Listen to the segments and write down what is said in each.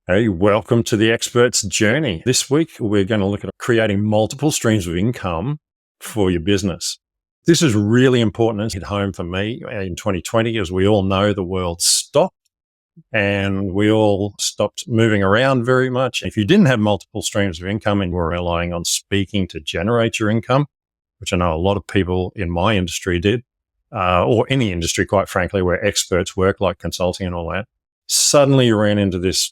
Hey, welcome to the Expert's Journey. This week, we're going to look at creating multiple streams of income for your business. This is really important and hit home for me in 2020. As we all know, the world stopped and we all stopped moving around very much. If you didn't have multiple streams of income and were relying on speaking to generate your income, which I know a lot of people in my industry did, or any industry, quite frankly, where experts work like consulting and all that, suddenly you ran into this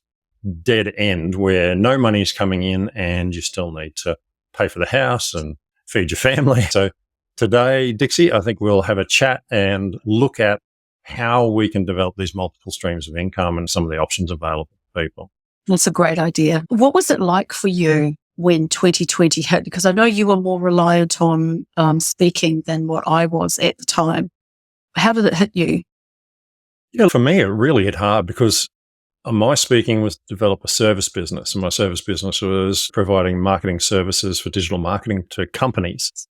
dead end where no money's coming in and you still need to pay for the house and feed your family. So today, Dixie, I think we'll have a chat and look at how we can develop these multiple streams of income and some of the options available to people. That's a great idea. What was it like for you when 2020 hit? Because I know you were more reliant on speaking than what I was at the time. How did it hit you? Yeah, for me, it really hit hard because my speaking was to develop a service business, and my service business was providing marketing services for digital marketing to companies.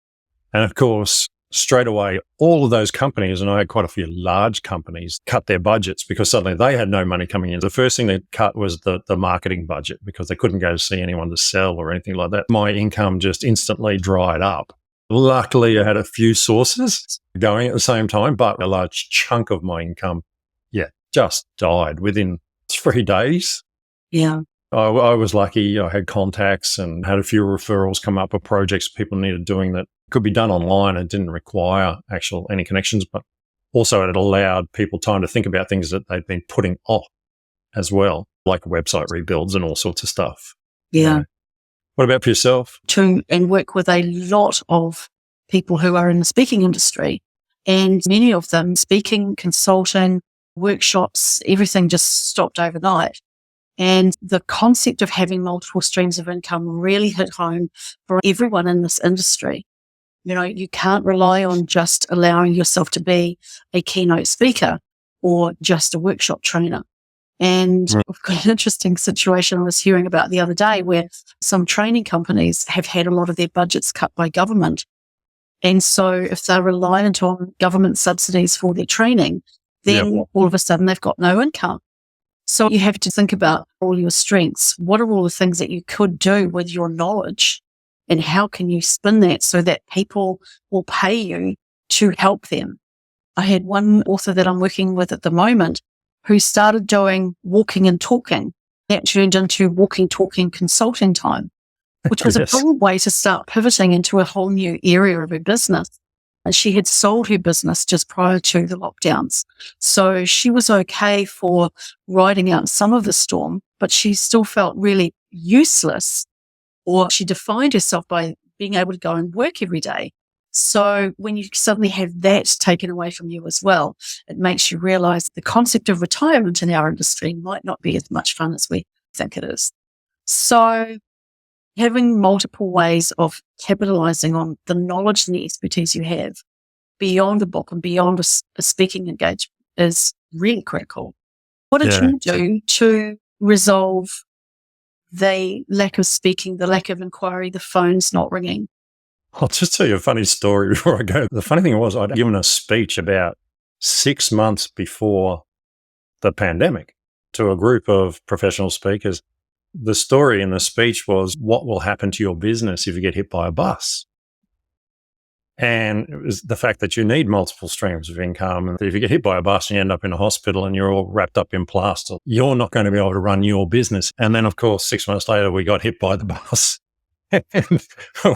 And of course, straight away, all of those companies, and I had quite a few large companies, cut their budgets because suddenly they had no money coming in. The first thing they cut was the marketing budget because they couldn't go to see anyone to sell or anything like that. My income just instantly dried up. Luckily, I had a few sources going at the same time, but a large chunk of my income, just died within 3 days. Yeah. I was lucky. I had contacts and had a few referrals come up of projects people needed doing that could be done online and didn't require any connections, but also it allowed people time to think about things that they'd been putting off as well, like website rebuilds and all sorts of stuff. Yeah. What about for yourself? And work with a lot of people who are in the speaking industry, and many of them speaking, consulting, workshops, everything just stopped overnight. And the concept of having multiple streams of income really hit home for everyone in this industry. You know, you can't rely on just allowing yourself to be a keynote speaker or just a workshop trainer. And we've got an interesting situation I was hearing about the other day where some training companies have had a lot of their budgets cut by government. And so if they're reliant on government subsidies for their training, then all of a sudden they've got no income. So you have to think about all your strengths. What are all the things that you could do with your knowledge, and how can you spin that so that people will pay you to help them? I had one author that I'm working with at the moment who started doing walking and talking. That turned into walking, talking, consulting time, which was a brilliant way to start pivoting into a whole new area of her business. And she had sold her business just prior to the lockdowns. So she was okay for riding out some of the storm, but she still felt really useless, or she defined herself by being able to go and work every day. So when you suddenly have that taken away from you as well, it makes you realize the concept of retirement in our industry might not be as much fun as we think it is. So having multiple ways of capitalizing on the knowledge and the expertise you have beyond a book and beyond a speaking engagement is really critical. What did you do to resolve the lack of speaking, the lack of inquiry, the phone's not ringing? I'll just tell you a funny story before I go. The funny thing was I'd given a speech about 6 months before the pandemic to a group of professional speakers. The story in the speech was, what will happen to your business if you get hit by a bus? And it was the fact that you need multiple streams of income. And if you get hit by a bus and you end up in a hospital and you're all wrapped up in plaster, you're not going to be able to run your business. And then, of course, 6 months later, we got hit by the bus. And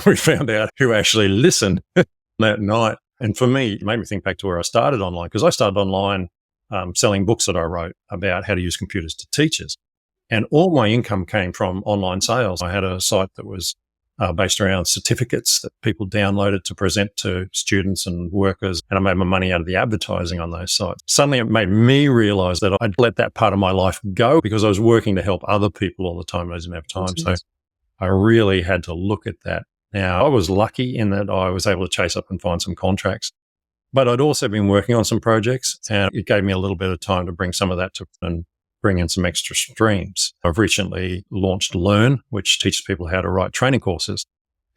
we found out who actually listened that night. And for me, it made me think back to where I started online, because I started online selling books that I wrote about how to use computers to teachers. And all my income came from online sales. I had a site that was based around certificates that people downloaded to present to students and workers. And I made my money out of the advertising on those sites. Suddenly it made me realize that I'd let that part of my life go because I was working to help other people all the time. I didn't have time. So I really had to look at that. Now, I was lucky in that I was able to chase up and find some contracts, but I'd also been working on some projects, and it gave me a little bit of time to bring some of that to and bring in some extra streams. I've recently launched Learn, which teaches people how to write training courses.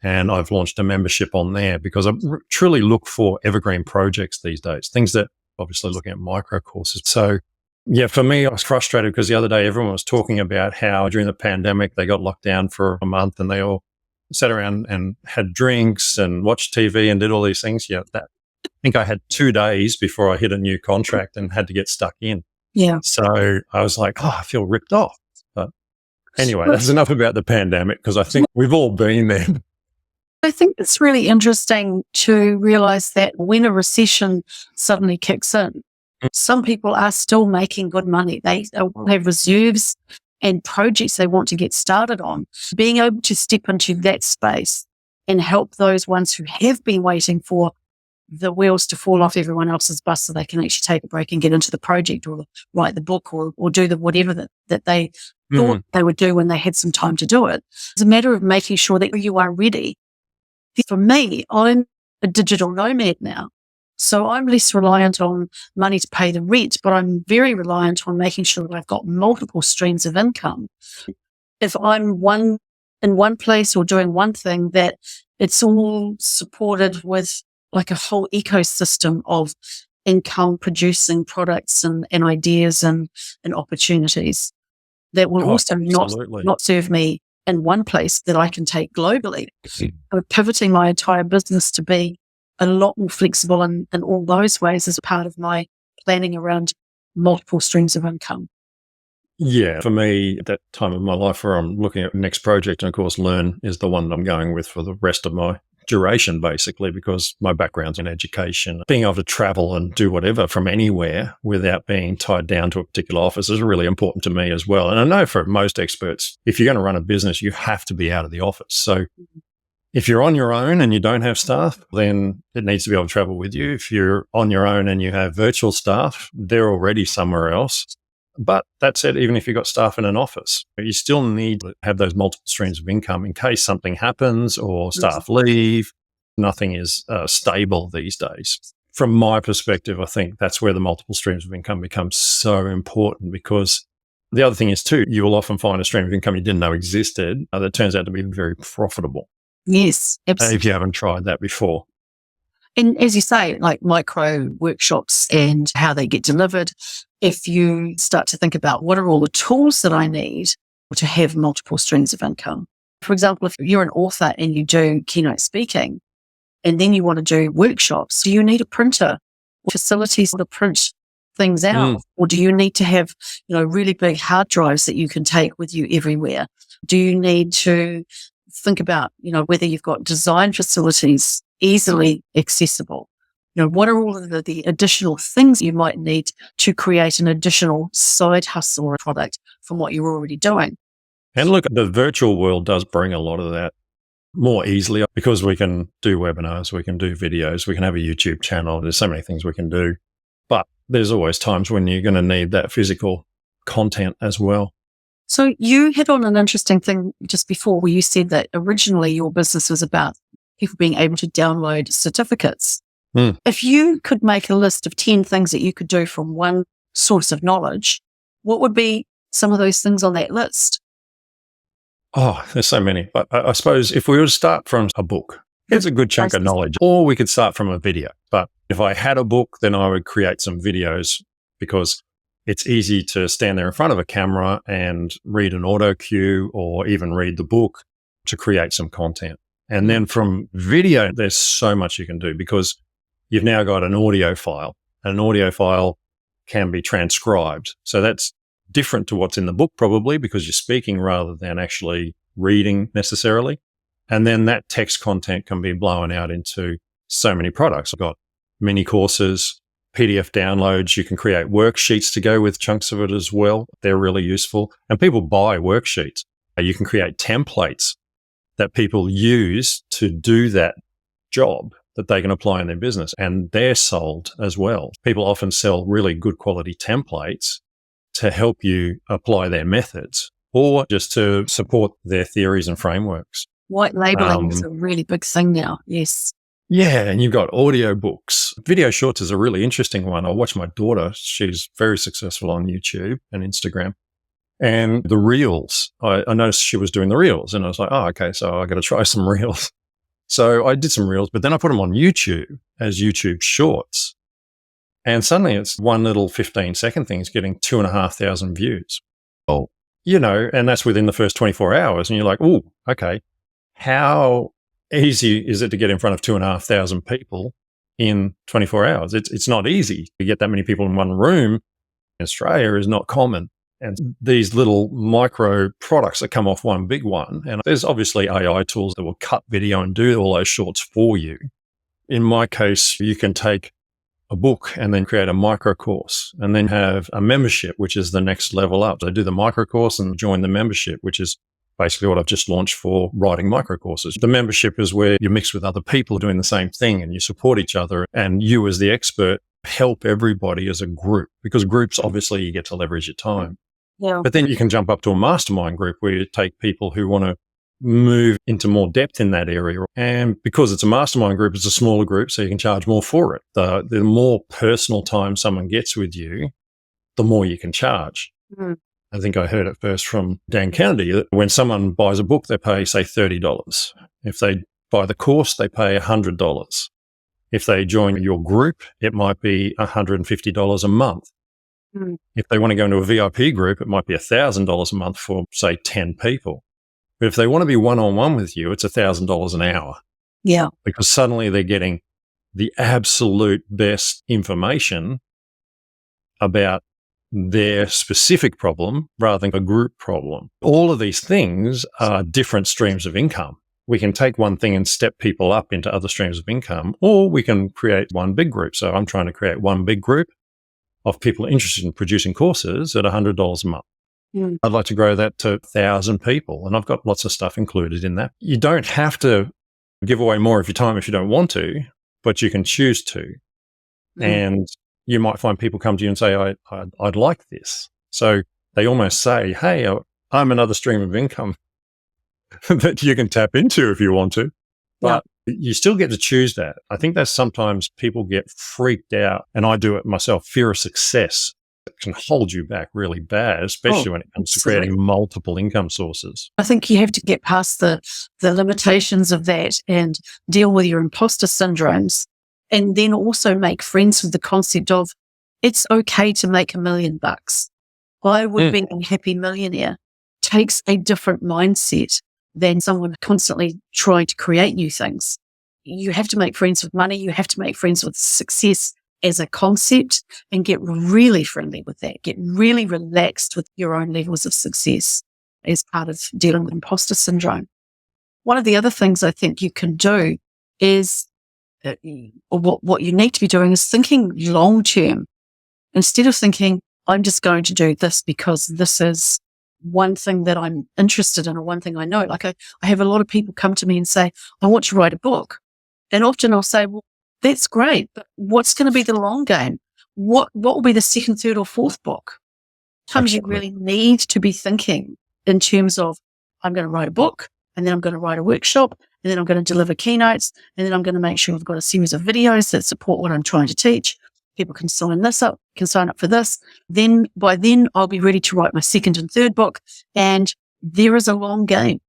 And I've launched a membership on there because I truly look for evergreen projects these days, things that obviously looking at micro courses. So Yeah, for me, I was frustrated because the other day everyone was talking about how during the pandemic they got locked down for a month and they all sat around and had drinks and watched TV and did all these things. Yeah, I think I had 2 days before I hit a new contract and had to get stuck in. Yeah. So I was like, I feel ripped off. But anyway, that's enough about the pandemic because I think we've all been there. I think it's really interesting to realize that when a recession suddenly kicks in, some people are still making good money. They have reserves and projects they want to get started on. Being able to step into that space and help those ones who have been waiting for the wheels to fall off everyone else's bus so they can actually take a break and get into the project or write the book or do the whatever that they thought they would do when they had some time to do it. It's a matter of making sure that you are ready. For me, I'm a digital nomad now. So I'm less reliant on money to pay the rent, but I'm very reliant on making sure that I've got multiple streams of income. If I'm in one place or doing one thing, that it's all supported with like a whole ecosystem of income producing products and ideas and opportunities that will also not serve me in one place that I can take globally. I'm pivoting my entire business to be a lot more flexible in all those ways as a part of my planning around multiple streams of income. Yeah, for me, at that time of my life where I'm looking at the next project, and of course, Learn is the one that I'm going with for the rest of my duration, basically, because my background's in education. Being able to travel and do whatever from anywhere without being tied down to a particular office is really important to me as well. And I know for most experts, if you're going to run a business, you have to be out of the office. So if you're on your own and you don't have staff, then it needs to be able to travel with you. If you're on your own and you have virtual staff, they're already somewhere else. But that said, even if you've got staff in an office, you still need to have those multiple streams of income in case something happens or staff leave. Nothing is stable these days. From my perspective, I think that's where the multiple streams of income becomes so important, because the other thing is too, you will often find a stream of income you didn't know existed that turns out to be very profitable. Yes, absolutely. If you haven't tried that before. And as you say, like micro workshops and how they get delivered, if you start to think about what are all the tools that I need to have multiple streams of income. For example, if you're an author and you do keynote speaking and then you want to do workshops, do you need a printer or facilities to print things out? Or do you need to have, really big hard drives that you can take with you everywhere? Do you need to think about, whether you've got design facilities easily accessible? What are all of the additional things you might need to create an additional side hustle or product from what you're already doing? And look, the virtual world does bring a lot of that more easily because we can do webinars, we can do videos, we can have a YouTube channel. There's so many things we can do. But there's always times when you're going to need that physical content as well. So you hit on an interesting thing just before where you said that originally your business was about people being able to download certificates. If you could make a list of 10 things that you could do from one source of knowledge, what would be some of those things on that list? Oh, there's so many. But I suppose if we were to start from a book, it's a good chunk of knowledge. Or we could start from a video. But if I had a book, then I would create some videos because it's easy to stand there in front of a camera and read an auto cue or even read the book to create some content. And then from video, there's so much you can do because you've now got an audio file. An audio file can be transcribed. So that's different to what's in the book probably because you're speaking rather than actually reading necessarily. And then that text content can be blown out into so many products. I've got mini courses, PDF downloads. You can create worksheets to go with chunks of it as well. They're really useful. And people buy worksheets. You can create templates that people use to do that job that they can apply in their business. And they're sold as well. People often sell really good quality templates to help you apply their methods or just to support their theories and frameworks. White labeling is a really big thing now. Yes. Yeah. And you've got audio books. Video shorts is a really interesting one. I watch my daughter. She's very successful on YouTube and Instagram. And the reels, I noticed she was doing the reels and I was like, oh, okay, so I got to try some reels. So I did some reels, but then I put them on YouTube as YouTube shorts. And suddenly it's one little 15-second thing is getting 2,500 views. Well, and that's within the first 24 hours. And you're like, oh, okay, how easy is it to get in front of 2,500 people in 24 hours? It's not easy to get that many people in one room. In Australia is not common. And these little micro products that come off one big one. And there's obviously AI tools that will cut video and do all those shorts for you. In my case, you can take a book and then create a micro course and then have a membership, which is the next level up. So do the micro course and join the membership, which is basically what I've just launched for writing micro courses. The membership is where you mix with other people doing the same thing and you support each other, and you as the expert help everybody as a group, because groups, obviously you get to leverage your time. Yeah. But then you can jump up to a mastermind group where you take people who want to move into more depth in that area. And because it's a mastermind group, it's a smaller group, so you can charge more for it. The more personal time someone gets with you, the more you can charge. Mm. I think I heard it first from Dan Kennedy that when someone buys a book, they pay, say, $30. If they buy the course, they pay $100. If they join your group, it might be $150 a month. Mm. If they want to go into a VIP group, it might be $1,000 a month for, say, 10 people. But if they want to be one-on-one with you, it's $1,000 an hour. Yeah. Because suddenly they're getting the absolute best information about their specific problem rather than a group problem. All of these things are different streams of income. We can take one thing and step people up into other streams of income, or we can create one big group. So I'm trying to create one big group of people interested in producing courses at $100 a month. Mm. I'd like to grow that to 1,000 people, and I've got lots of stuff included in that. You don't have to give away more of your time if you don't want to, but you can choose to. Mm. And you might find people come to you and say, I'd like this. So they almost say, hey, I'm another stream of income that you can tap into if you want to. But you still get to choose that. I think that sometimes people get freaked out, and I do it myself. Fear of success can hold you back really bad, especially when it comes to creating multiple income sources. I think you have to get past the limitations of that and deal with your imposter syndromes, and then also make friends with the concept of it's okay to make $1 million. I would be a happy millionaire. Takes a different mindset than someone constantly trying to create new things. You have to make friends with money. You have to make friends with success as a concept and get really friendly with that. Get really relaxed with your own levels of success as part of dealing with imposter syndrome. One of the other things I think you can do is, or what you need to be doing is thinking long term. Instead of thinking, I'm just going to do this because this is one thing that I'm interested in or one thing I know. Like I have a lot of people come to me and say, I want to write a book. And often I'll say, well, that's great, but what's going to be the long game? What will be the second, third or fourth book? Sometimes you really need to be thinking in terms of, I'm going to write a book, and then I'm going to write a workshop, and then I'm going to deliver keynotes, and then I'm going to make sure I've got a series of videos that support what I'm trying to teach. People can sign up for this. Then by then I'll be ready to write my second and third book. And there is a long game.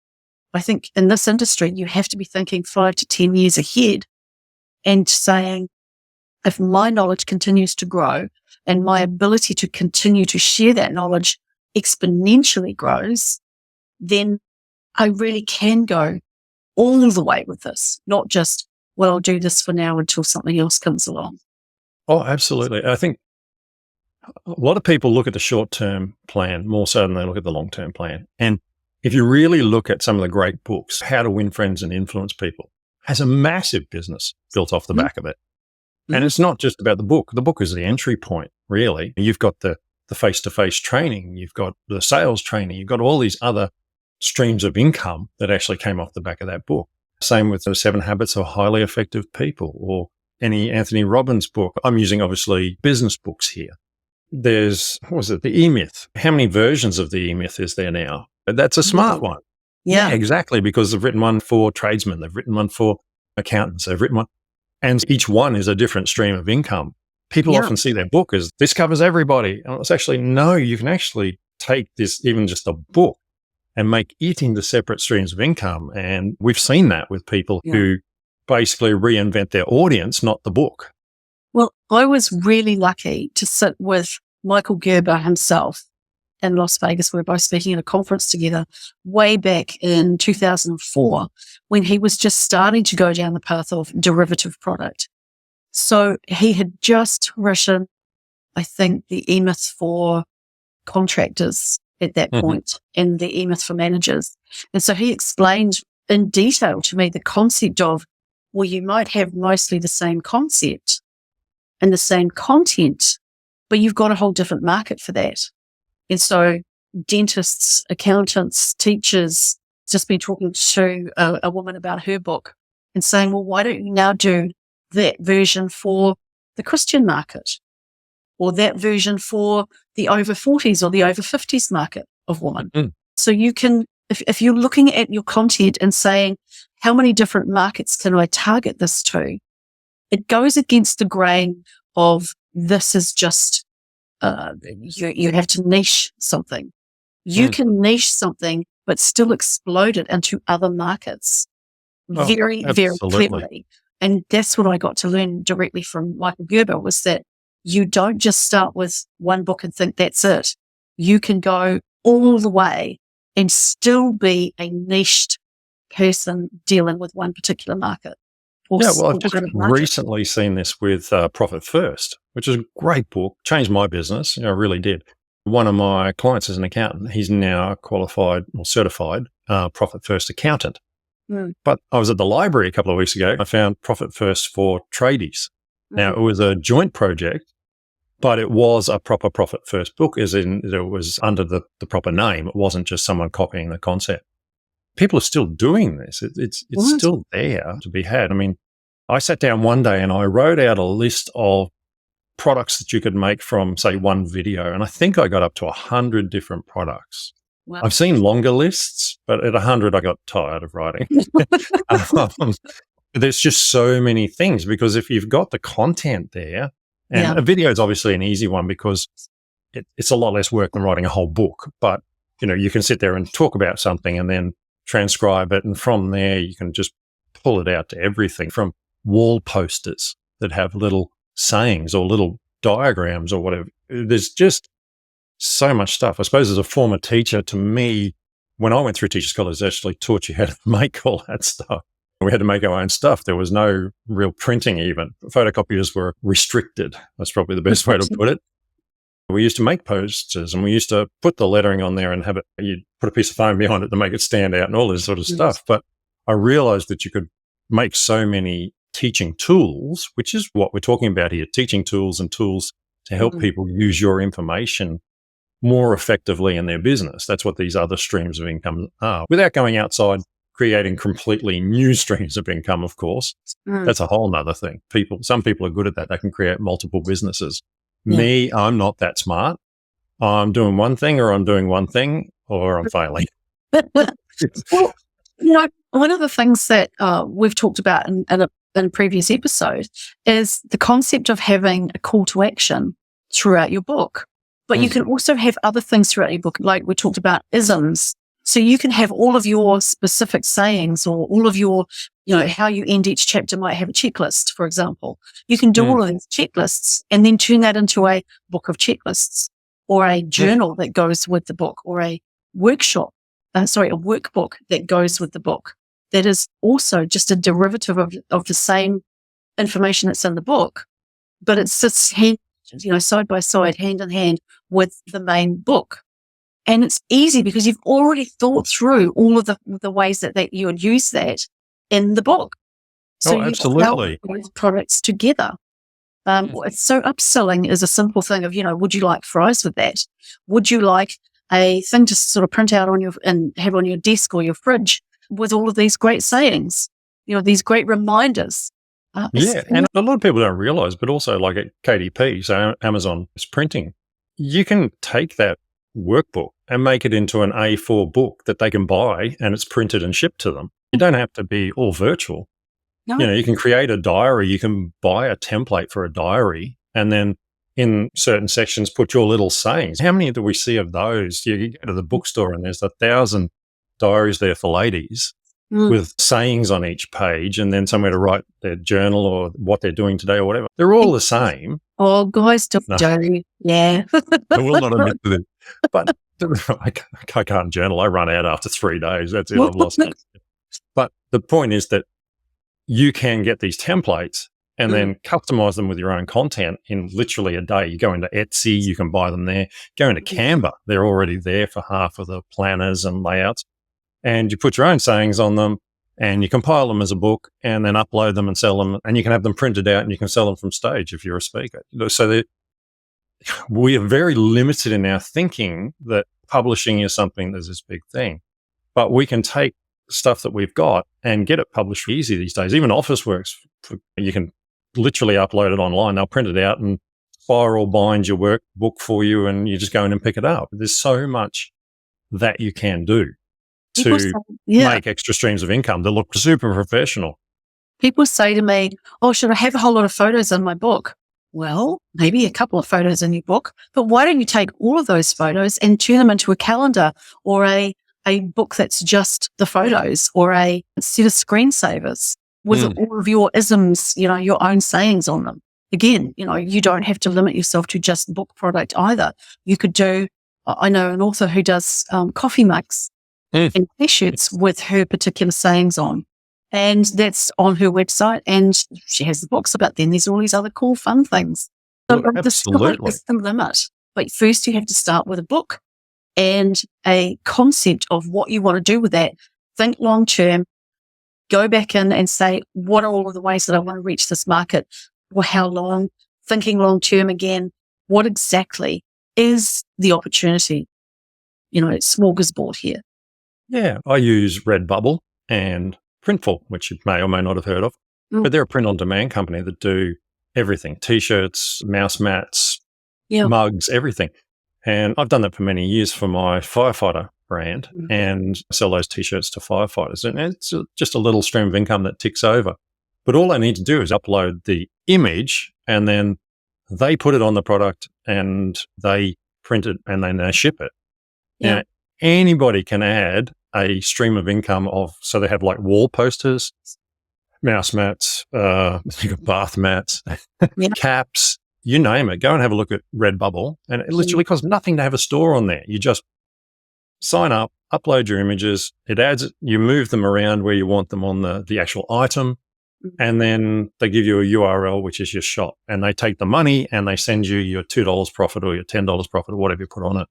I think in this industry, you have to be thinking 5 to 10 years ahead and saying, if my knowledge continues to grow and my ability to continue to share that knowledge exponentially grows, then I really can go all the way with this, not just, well, I'll do this for now until something else comes along. Oh, absolutely. I think a lot of people look at the short-term plan more so than they look at the long-term plan. And if you really look at some of the great books, How to Win Friends and Influence People has a massive business built off the back of it. And it's not just about the book. The book is the entry point, really. You've got the face-to-face training. You've got the sales training. You've got all these other streams of income that actually came off the back of that book. Same with the 7 Habits of Highly Effective People or any Anthony Robbins book. I'm using, obviously, business books here. There's, the E-Myth. How many versions of the E-Myth is there now? That's a smart one. Yeah, exactly, because they've written one for tradesmen. They've written one for accountants. They've written one. And each one is a different stream of income. People often see their book as, this covers everybody. And it's actually, no, you can actually take this, even just a book, and make it into separate streams of income. And we've seen that with people who basically reinvent their audience, not the book. Well, I was really lucky to sit with Michael Gerber himself in Las Vegas. We were both speaking at a conference together way back in 2004 when he was just starting to go down the path of derivative product. So he had just written, I think, the E-Myth for contractors at that point and the E-Myth for managers. And so he explained in detail to me the concept of, well, you might have mostly the same concept and the same content, but you've got a whole different market for that. And so dentists, accountants, teachers, just been talking to a woman about her book and saying, well, why don't you now do that version for the Christian market, or that version for the over 40s or the over 50s market of women? So you can, if you're looking at your content and saying, how many different markets can I target this to? It goes against the grain of this is just, you have to niche something. You can niche something, but still explode it into other markets very cleverly. And that's what I got to learn directly from Michael Gerber, was that you don't just start with one book and think that's it. You can go all the way and still be a niched person dealing with one particular market. I've just recently seen this with Profit First, which is a great book, changed my business. It really did. One of my clients is an accountant. He's now a qualified or certified Profit First accountant. But I was at the library a couple of weeks ago. I found Profit First for tradies. Now, it was a joint project, but it was a proper Profit First book, as in it was under the proper name. It wasn't just someone copying the concept. People are still doing this. It's still there to be had. I mean, I sat down one day and I wrote out a list of products that you could make from, say, one video. And I think I got up to 100 different products. Wow. I've seen longer lists, but at 100, I got tired of writing. There's just so many things, because if you've got the content there, and a video is obviously an easy one because it's a lot less work than writing a whole book. But, you can sit there and talk about something and then transcribe it. And from there, you can just pull it out to everything from wall posters that have little sayings or little diagrams or whatever. There's just so much stuff. I suppose as a former teacher, to me, when I went through Teachers College, they actually taught you how to make all that stuff. We had to make our own stuff. There was no real printing even. Photocopiers were restricted. That's probably the best way to put it. We used to make posters and we used to put the lettering on there and have it, you'd put a piece of foam behind it to make it stand out and all this sort of stuff. But I realized that you could make so many teaching tools, which is what we're talking about here, teaching tools and tools to help people use your information more effectively in their business. That's what these other streams of income are, without going outside creating completely new streams of income, of course. That's a whole nother thing. Some people are good at that. They can create multiple businesses. Me, I'm not that smart. I'm doing one thing or I'm failing. Well, one of the things that we've talked about in a previous episode is the concept of having a call to action throughout your book. But you can also have other things throughout your book, like we talked about isms. So you can have all of your specific sayings or all of your, how you end each chapter might have a checklist, for example. You can do all of these checklists and then turn that into a book of checklists or a journal that goes with the book, or a workbook that goes with the book. That is also just a derivative of the same information that's in the book, but it sits side by side, hand in hand with the main book. And it's easy because you've already thought through all of the ways that you would use that in the book. So absolutely. You put products together. So upselling is a simple thing of, would you like fries with that? Would you like a thing to sort of print out and have on your desk or your fridge with all of these great sayings, these great reminders? And a lot of people don't realize, but also like at KDP, so Amazon is printing, you can take that workbook and make it into an A4 book that they can buy, and it's printed and shipped to them. You don't have to be all virtual. No. You can create a diary. You can buy a template for a diary and then in certain sections put your little sayings. How many do we see of those? You go to the bookstore and there's 1,000 diaries there for ladies. with sayings on each page and then somewhere to write their journal or what they're doing today or whatever. They're all the same. Oh, guys don't No. do. Yeah. I will not admit to them. But I can't journal. I run out after 3 days. That's it. I've lost it. But the point is that you can get these templates and then customize them with your own content in literally a day. You go into Etsy, you can buy them there. Go into Canva, they're already there for half of the planners and layouts. And you put your own sayings on them and you compile them as a book and then upload them and sell them. And you can have them printed out and you can sell them from stage if you're a speaker. So we are very limited in our thinking that publishing is something that's this big thing. But we can take stuff that we've got and get it published easy these days. Even Officeworks, you can literally upload it online. They'll print it out and spiral bind your workbook for you and you just go in and pick it up. There's so much that you can do to make extra streams of income that look super professional. People say to me, oh, should I have a whole lot of photos in my book? Well, maybe a couple of photos in your book, but why don't you take all of those photos and turn them into a calendar or a book that's just the photos or a set of screensavers with all of your isms, your own sayings on them. Again, you don't have to limit yourself to just book product either. You could do, I know an author who does coffee mugs and t-shirts with her particular sayings on. And that's on her website and she has the books about them. There's all these other cool, fun things. So the sky is the limit. But first you have to start with a book and a concept of what you want to do with that. Think long term, go back in and say, what are all of the ways that I want to reach this market? Or how long? Thinking long term again, what exactly is the opportunity? It's smorgasbord here. Yeah, I use Redbubble and Printful, which you may or may not have heard of. But they're a print-on-demand company that do everything, T-shirts, mouse mats, mugs, everything. And I've done that for many years for my firefighter brand and sell those T-shirts to firefighters. And it's just a little stream of income that ticks over. But all I need to do is upload the image and then they put it on the product and they print it and then they ship it. Yeah. Now, anybody can add a stream of income so they have like wall posters, mouse mats, bath mats, caps, you name it. Go and have a look at Redbubble. And it literally costs nothing to have a store on there. You just sign up, upload your images, it adds it, you move them around where you want them on the actual item. And then they give you a URL, which is your shop. And they take the money and they send you your $2 profit or your $10 profit or whatever you put on it.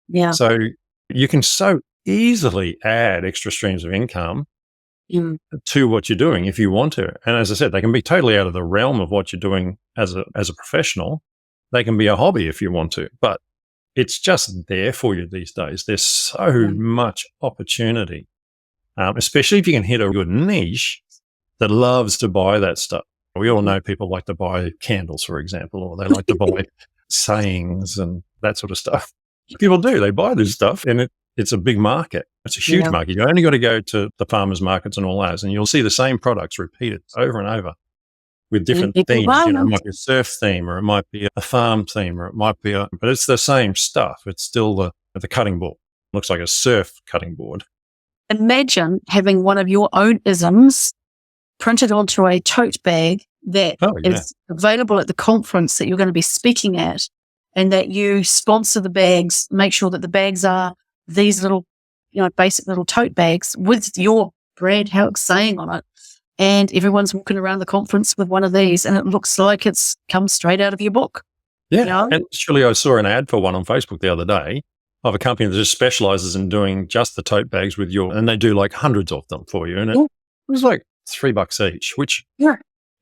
Yeah. So you can so easily add extra streams of income to what you're doing if you want to. And as I said, they can be totally out of the realm of what you're doing as a professional. They can be a hobby if you want to, but it's just there for you these days. There's so much opportunity, especially if you can hit a good niche that loves to buy that stuff. We all know people like to buy candles, for example, or they like to buy sayings and that sort of stuff. People do. They buy this stuff and it's a big market. It's a huge market. You only got to go to the farmers markets and all those and you'll see the same products repeated over and over with different themes. It might be a surf theme or it might be a farm theme or it might be but it's the same stuff. It's still the cutting board. It looks like a surf cutting board. Imagine having one of your own isms printed onto a tote bag that is available at the conference that you're going to be speaking at and that you sponsor the bags, make sure that the bags are these little, basic little tote bags with your Brad Hauck saying on it. And everyone's walking around the conference with one of these and it looks like it's come straight out of your book. Yeah. And actually I saw an ad for one on Facebook the other day of a company that just specializes in doing just the tote bags with and they do like hundreds of them for you. And it was like $3 each, which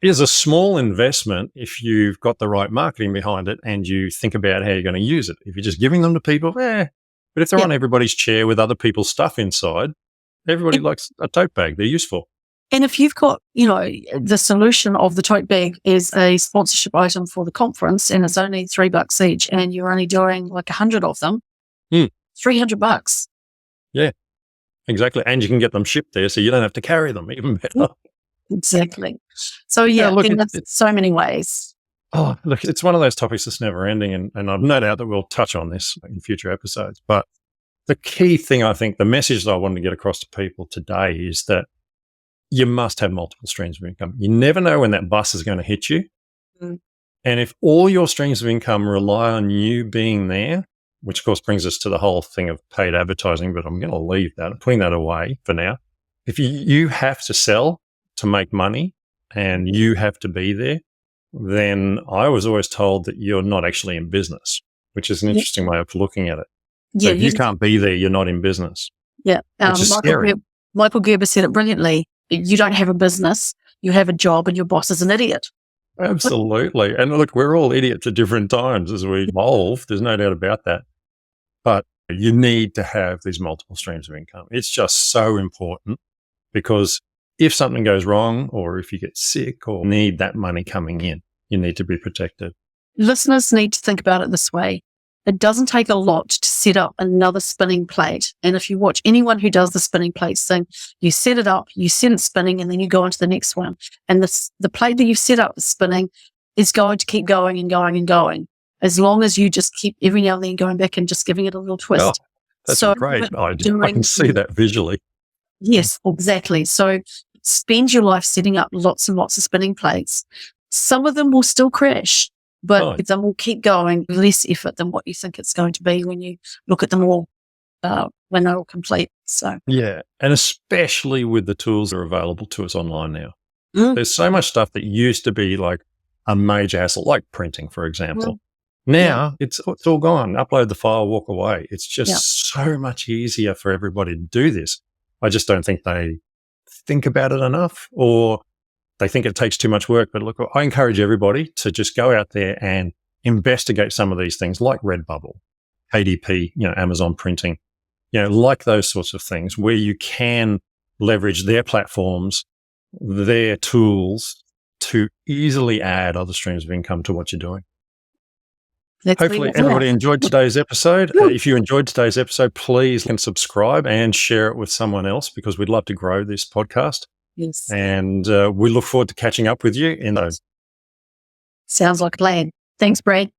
is a small investment if you've got the right marketing behind it and you think about how you're going to use it. If you're just giving them to people, but if they're on everybody's chair with other people's stuff inside, everybody likes a tote bag. They're useful. And if you've got, the solution of the tote bag is a sponsorship item for the conference and it's only $3 each and you're only doing like 100 of them, $300. Yeah, exactly. And you can get them shipped there so you don't have to carry them, even better. Exactly. So there's so many ways. Oh, look, it's one of those topics that's never ending. And I've no doubt that we'll touch on this in future episodes. But the key thing, I think, the message that I wanted to get across to people today is that you must have multiple streams of income. You never know when that bus is going to hit you. Mm. And if all your streams of income rely on you being there, which of course brings us to the whole thing of paid advertising, but I'm going to leave that, I'm putting that away for now. If you have to sell to make money and you have to be there, then I was always told that you're not actually in business, which is an interesting way of looking at it. So if you can't be there, you're not in business. Yeah. Which is scary. Michael Gerber said it brilliantly. You don't have a business, you have a job, and your boss is an idiot. Absolutely. And look, we're all idiots at different times as we evolve. There's no doubt about that. But you need to have these multiple streams of income. It's just so important, because if something goes wrong or if you get sick or need that money coming in, you need to be protected. Listeners need to think about it this way. It doesn't take a lot to set up another spinning plate. And if you watch anyone who does the spinning plates thing, you set it up, you set it spinning, and then you go on to the next one. And the plate that you've set up spinning is going to keep going and going and going, as long as you just keep every now and then going back and just giving it a little twist. Oh, that's a great idea. I can see that visually. Yes, exactly. So spend your life setting up lots and lots of spinning plates. Some of them will still crash, but them will keep going, less effort than what you think it's going to be when you look at them all, when they're all complete. So yeah, and especially with the tools that are available to us online now. There's so much stuff that used to be like a major hassle, like printing, for example. Now it's all gone. Upload the file, walk away. It's just so much easier for everybody to do this. I just don't think they think about it enough, or they think it takes too much work. But look, I encourage everybody to just go out there and investigate some of these things like Redbubble, KDP, Amazon printing, like those sorts of things where you can leverage their platforms, their tools to easily add other streams of income to what you're doing. Hopefully everybody enjoyed today's episode. If you enjoyed today's episode, please subscribe and share it with someone else, because we'd love to grow this podcast. Yes. And we look forward to catching up with you in those. Sounds like a plan. Thanks, Brad.